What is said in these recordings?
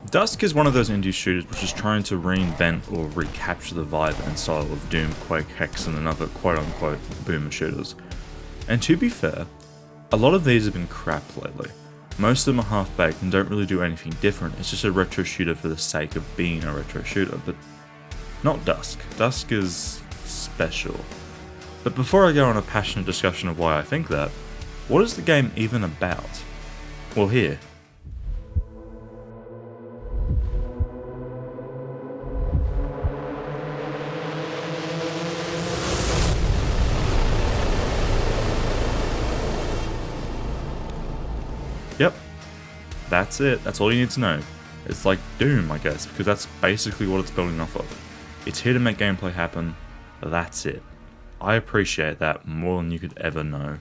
DUSK is one of those indie shooters which is trying to reinvent or recapture the vibe and style of Doom, Quake, Hex and other quote-unquote boomer shooters. And to be fair, a lot of these have been crap lately. Most of them are half-baked and don't really do anything different, it's just a retro shooter for the sake of being a retro shooter, but not DUSK. DUSK is special. But before I go on a passionate discussion of why I think that, what is the game even about? Well, here. Yep, that's it. That's all you need to know. It's like Doom, I guess, because that's basically what it's building off of. It's here to make gameplay happen, that's it. I appreciate that more than you could ever know.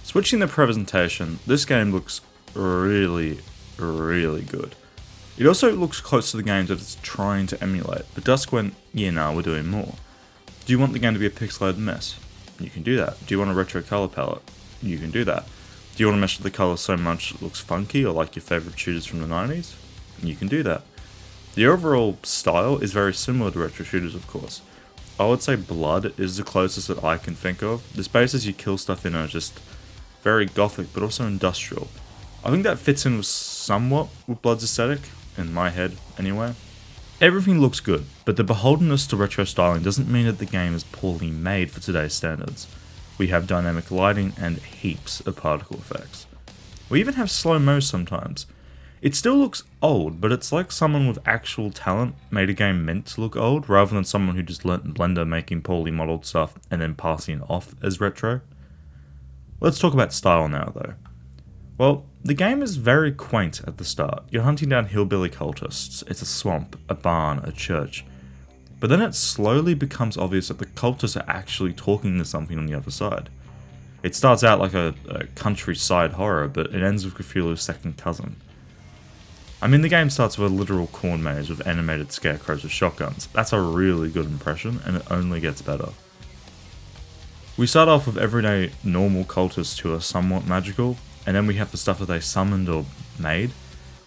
Switching the presentation, this game looks really, really good. It also looks close to the games that it's trying to emulate, but DUSK went, yeah, nah, we're doing more. Do you want the game to be a pixelated mess? You can do that. Do you want a retro color palette? You can do that. Do you want to mesh with the colours so much it looks funky or like your favourite shooters from the 90s? You can do that. The overall style is very similar to retro shooters, of course. I would say Blood is the closest that I can think of. The spaces you kill stuff in are just very gothic but also industrial. I think that fits in with somewhat with Blood's aesthetic, in my head anyway. Everything looks good, but the beholdenness to retro styling doesn't mean that the game is poorly made for today's standards. We have dynamic lighting and heaps of particle effects. We even have slow-mo sometimes. It still looks old, but it's like someone with actual talent made a game meant to look old, rather than someone who just learnt in Blender making poorly modelled stuff and then passing it off as retro. Let's talk about style now though. Well, the game is very quaint at the start. You're hunting down hillbilly cultists. It's a swamp, a barn, a church. But then it slowly becomes obvious that the cultists are actually talking to something on the other side. It starts out like a countryside horror, but it ends with Cthulhu's second cousin. I mean, the game starts with a literal corn maze with animated scarecrows with shotguns. That's a really good impression, and it only gets better. We start off with everyday normal cultists who are somewhat magical, and then we have the stuff that they summoned or made.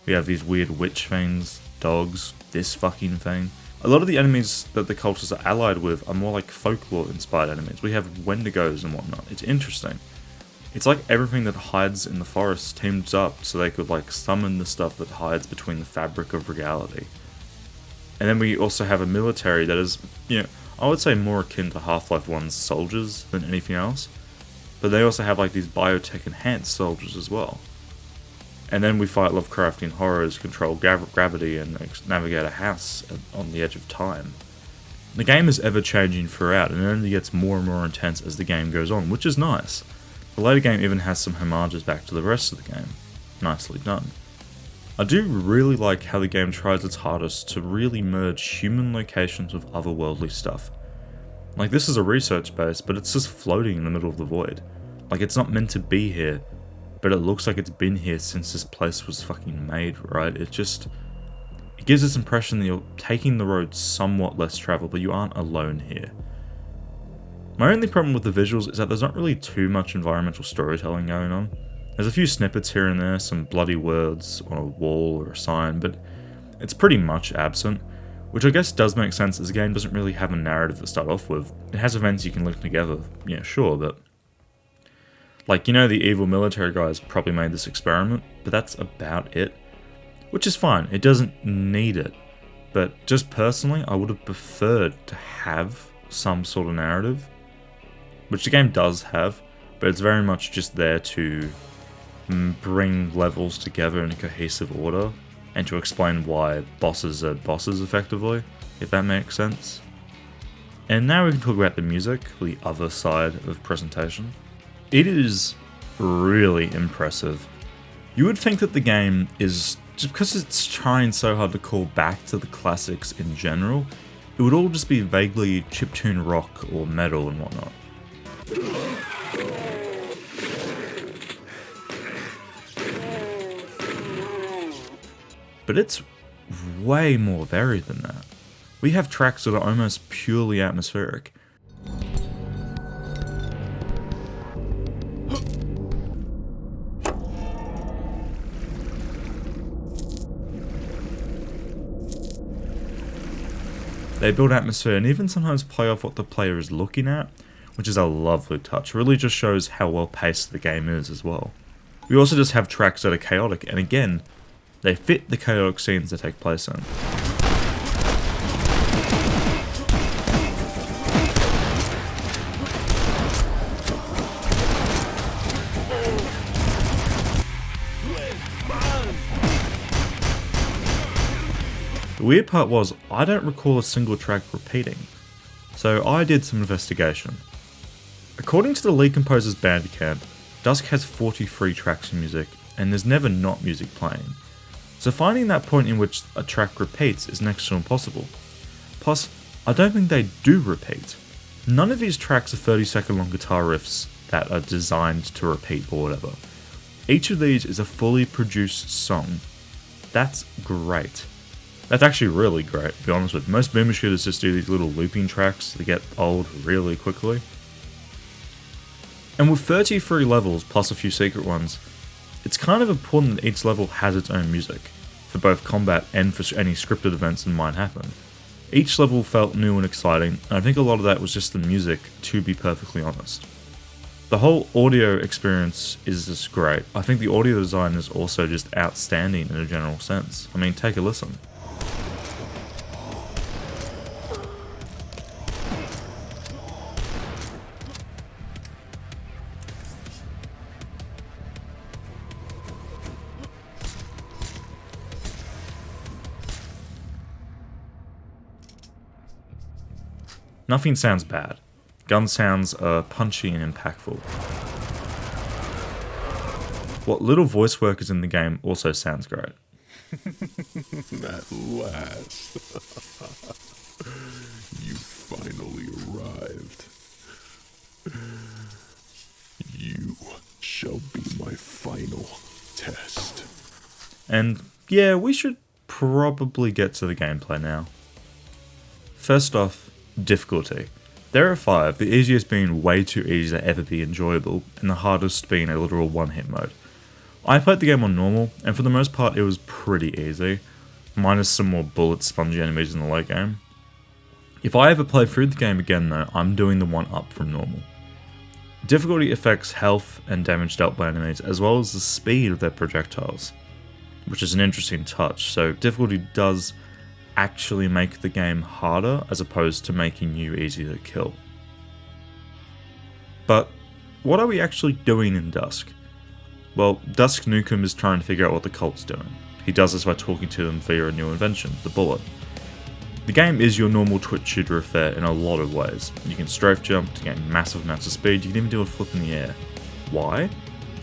We have these weird witch things, dogs, this fucking thing. A lot of the enemies that the cultists are allied with are more like folklore-inspired enemies. We have wendigos and whatnot. It's interesting. It's like everything that hides in the forest teams up so they could like summon the stuff that hides between the fabric of reality. And then we also have a military that is, I would say more akin to Half-Life 1's soldiers than anything else. But they also have like these biotech-enhanced soldiers as well. And then we fight Lovecraftian horrors, control gravity, and navigate a house on the edge of time. The game is ever-changing throughout, and it only gets more and more intense as the game goes on, which is nice. The later game even has some homages back to the rest of the game. Nicely done. I do really like how the game tries its hardest to really merge human locations with otherworldly stuff. Like, this is a research base, but it's just floating in the middle of the void. Like, it's not meant to be here, but it looks like it's been here since this place was fucking made, right? It gives this impression that you're taking the road somewhat less traveled, but you aren't alone here. My only problem with the visuals is that there's not really too much environmental storytelling going on. There's a few snippets here and there, some bloody words on a wall or a sign, but it's pretty much absent, which I guess does make sense as the game doesn't really have a narrative to start off with. It has events you can link together, yeah, sure, but like, the evil military guys probably made this experiment, but that's about it. Which is fine, it doesn't need it. But just personally, I would have preferred to have some sort of narrative. Which the game does have, but it's very much just there to bring levels together in a cohesive order, and to explain why bosses are bosses effectively, if that makes sense. And now we can talk about the music, the other side of presentation. It is really impressive. You would think that the game is, just because it's trying so hard to call back to the classics in general, it would all just be vaguely chiptune rock or metal and whatnot. But it's way more varied than that. We have tracks that are almost purely atmospheric. They build atmosphere and even sometimes play off what the player is looking at, which is a lovely touch. It really just shows how well paced the game is as well. We also just have tracks that are chaotic, and again, they fit the chaotic scenes they take place in. The weird part was, I don't recall a single track repeating, so I did some investigation. According to the lead composer's Bandicamp, DUSK has 43 tracks of music, and there's never not music playing. So finding that point in which a track repeats is next to impossible. Plus, I don't think they do repeat. None of these tracks are 30-second long guitar riffs that are designed to repeat or whatever. Each of these is a fully produced song. That's great. That's actually really great, to be honest with you. Most boomer shooters just do these little looping tracks that get old really quickly. And with 33 levels plus a few secret ones, it's kind of important that each level has its own music, for both combat and for any scripted events that might happen. Each level felt new and exciting, and I think a lot of that was just the music, to be perfectly honest. The whole audio experience is just great. I think the audio design is also just outstanding in a general sense. I mean, take a listen. Nothing sounds bad. Gun sounds are punchy and impactful. What little voice work is in the game also sounds great. At last. You finally arrived. You shall be my final test. And yeah, we should probably get to the gameplay now. First off, difficulty. There are 5, the easiest being way too easy to ever be enjoyable, and the hardest being a literal one-hit mode. I played the game on normal, and for the most part it was pretty easy, minus some more bullet spongy enemies in the late game. If I ever play through the game again though, I'm doing the one up from normal. Difficulty affects health and damage dealt by enemies, as well as the speed of their projectiles, which is an interesting touch, so difficulty does actually make the game harder as opposed to making you easy to kill. But what are we actually doing in Dusk? Well, Dusk Nukem is trying to figure out what the cult's doing. He does this by talking to them via a new invention, the bullet. The game is your normal twitch shooter affair in a lot of ways. You can strafe jump to gain massive amounts of speed, you can even do a flip in the air. Why?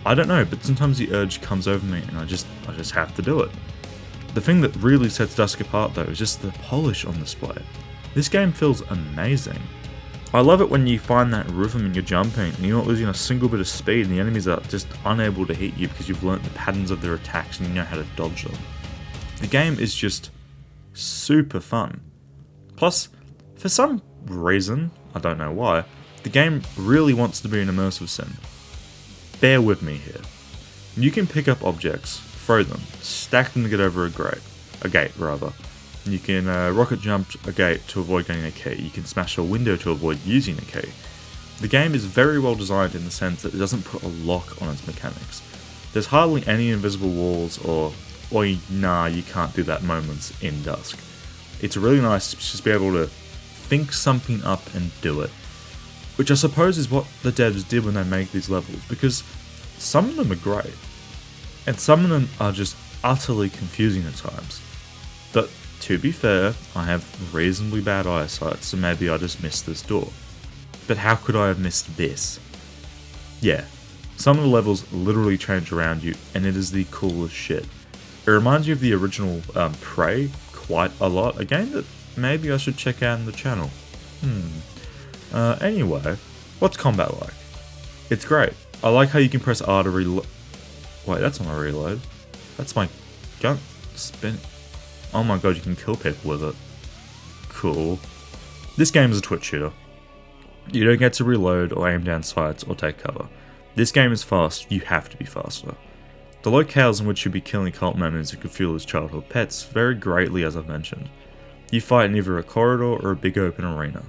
I don't know, but sometimes the urge comes over me and I just have to do it. The thing that really sets Dusk apart though is just the polish on display. This game feels amazing. I love it when you find that rhythm in your jumping and you're not losing a single bit of speed and the enemies are just unable to hit you because you've learnt the patterns of their attacks and you know how to dodge them. The game is just super fun. Plus, for some reason, I don't know why, the game really wants to be an immersive sim. Bear with me here. You can pick up objects, throw them, stack them to get over a gate. You can rocket jump a gate to avoid getting a key. You can smash a window to avoid using a key. The game is very well designed in the sense that it doesn't put a lock on its mechanics. There's hardly any invisible walls or nah, you can't do that moments in Dusk. It's really nice to just be able to think something up and do it. Which I suppose is what the devs did when they made these levels, because some of them are great. And some of them are just utterly confusing at times. But to be fair, I have reasonably bad eyesight, so maybe I just missed this door. But how could I have missed this? Yeah, some of the levels literally change around you, and it is the coolest shit. It reminds you of the original Prey quite a lot, a game that maybe I should check out on the channel. Anyway, what's combat like? It's great. I like how you can press R to reload. Wait, that's not a reload. That's my gun spin. Oh my god, you can kill people with it. Cool. This game is a twitch shooter. You don't get to reload or aim down sights or take cover. This game is fast, you have to be faster. The locales in which you'll be killing cult members who could fuel his childhood pets vary greatly, as I've mentioned. You fight in either a corridor or a big open arena.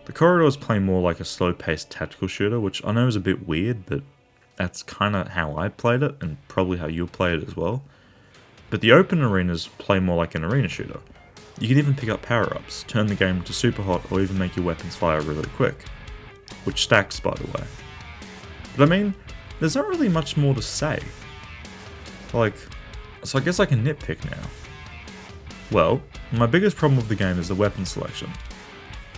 The corridors play more like a slow-paced tactical shooter, which I know is a bit weird, but that's kind of how I played it, and probably how you'll play it as well. But the open arenas play more like an arena shooter. You can even pick up power-ups, turn the game to super hot, or even make your weapons fire really quick. Which stacks, by the way. But I mean, there's not really much more to say. Like, so I guess I can nitpick now. Well, my biggest problem with the game is the weapon selection.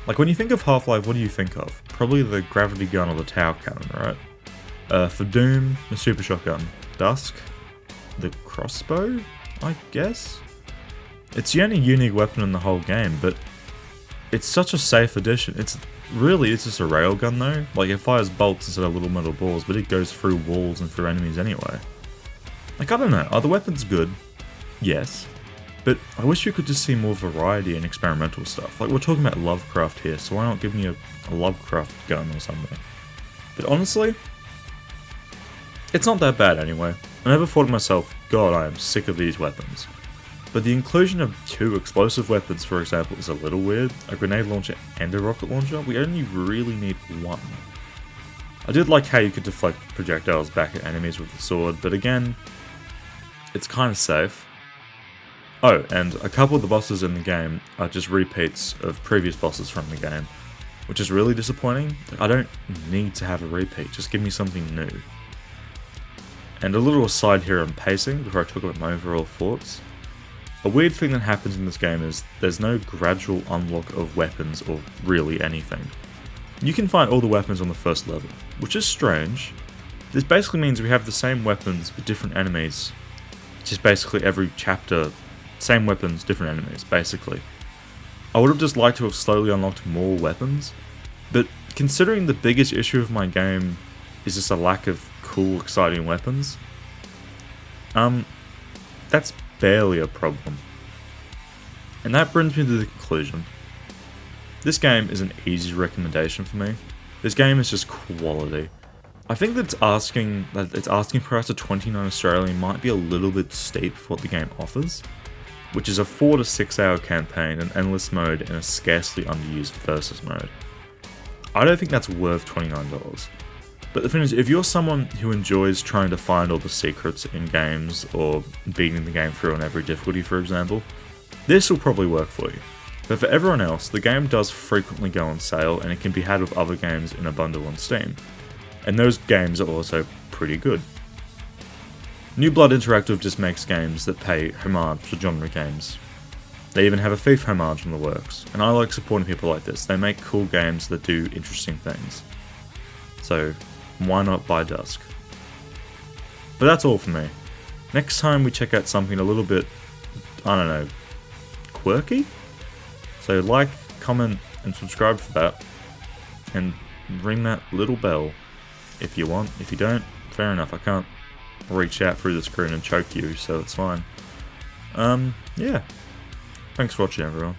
Like, when you think of Half-Life, what do you think of? Probably the gravity gun or the tower cannon, right? For Doom, the super shotgun. DUSK, the crossbow, I guess? It's the only unique weapon in the whole game, but it's such a safe addition. It's just a railgun though. Like, it fires bolts instead of little metal balls, but it goes through walls and through enemies anyway. Like, I don't know, are the weapons good? Yes. But I wish we could just see more variety and experimental stuff. Like, we're talking about Lovecraft here, so why not give me a Lovecraft gun or something? But honestly, it's not that bad anyway. I never thought to myself, God, I am sick of these weapons. But the inclusion of 2 explosive weapons, for example, is a little weird. A grenade launcher and a rocket launcher. We only really need 1. I did like how you could deflect projectiles back at enemies with the sword, but again, it's kind of safe. Oh, and a couple of the bosses in the game are just repeats of previous bosses from the game, which is really disappointing. I don't need to have a repeat, just give me something new. And a little aside here on pacing, before I talk about my overall thoughts. A weird thing that happens in this game is there's no gradual unlock of weapons or really anything. You can find all the weapons on the first level, which is strange. This basically means we have the same weapons with different enemies. Just basically every chapter, same weapons, different enemies, basically. I would have just liked to have slowly unlocked more weapons, but considering the biggest issue of my game is just a lack of cool, exciting weapons, that's barely a problem. And that brings me to the conclusion. This game is an easy recommendation for me. This game is just quality. I think that it's asking for us a 29 Australian might be a little bit steep for what the game offers, which is a 4 to 6 hour campaign, an endless mode, and a scarcely underused versus mode. I don't think that's worth $29. But the thing is, if you're someone who enjoys trying to find all the secrets in games, or beating the game through on every difficulty for example, this will probably work for you. But for everyone else, the game does frequently go on sale, and it can be had with other games in a bundle on Steam. And those games are also pretty good. New Blood Interactive just makes games that pay homage to genre games. They even have a Thief homage in the works, and I like supporting people like this. They make cool games that do interesting things. So, why not buy DUSK? But that's all for me. Next time we check out something a little bit, I don't know, quirky? So like, comment, and subscribe for that. And ring that little bell if you want. If you don't, fair enough. I can't reach out through the screen and choke you, so it's fine. Yeah. Thanks for watching, everyone.